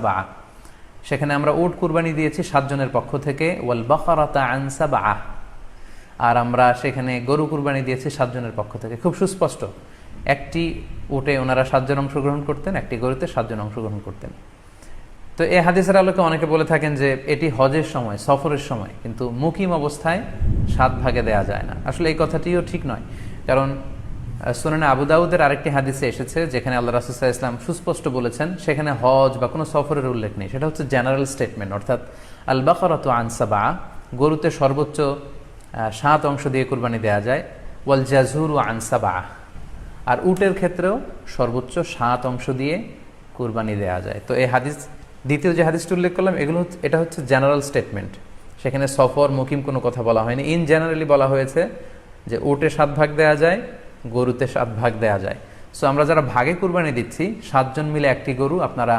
সাবা, সেখানে আমরা উট কুরবানি দিয়েছি 7 জনের পক্ষ থেকে। ওয়াল বাকারাতা আন সাবা, আর আমরা সেখানে গরু কুরবানি দিয়েছি 7 জনের পক্ষ থেকে। খুব সুস্পষ্ট, একটি উটে ওনারা 7 জন অংশগ্রহণ করতেন, একটি গরুতে 7 জন অংশগ্রহণ করতেন। তো এই হাদিসের আলোকে অনেকে বলে থাকেন যে এটি হজের সময়, সফরের সময়, কিন্তু মুকিম অবস্থায় 7 ভাগে দেয়া যায় না। আসলে এই কথাটিও ঠিক নয়, কারণ সুনানে আবু দাউদের আরেকটি হাদিসে এসেছে যেখানে আল্লাহ রাসূল সাল্লাল্লাহু আলাইহি ওয়াসাল্লাম সুস্পষ্ট বলেছেন, সেখানে হজ বা কোনো সফরের উল্লেখ নেই। সেটা হচ্ছে জেনারেল স্টেটমেন্ট, অর্থাৎ আল বাকারাতু আন সাবা, গরুতে সর্বোচ্চ 7 অংশ দিয়ে কুরবানি দেয়া যায়। ওয়াল জাজুরু আন সাবা, আর উটের ক্ষেত্রেও সর্বোচ্চ 7 অংশ দিয়ে কুরবানি দেয়া যায়। তো এই হাদিস, দ্বিতীয় যে হাদিসটি উল্লেখ করলাম, এটা হচ্ছে জেনারেল স্টেটমেন্ট। সেখানে সফর মুকিম কোনো কথা বলা হয়নি, ইন জেনারেলি বলা হয়েছে যে উটে 7 ভাগ দেয়া যায়, গরুতে 7 ভাগ দেয়া যায়। সো আমরা যারা ভাগে কুরবানি দিচ্ছি, 7 জন মিলে একটি গরু, আপনারা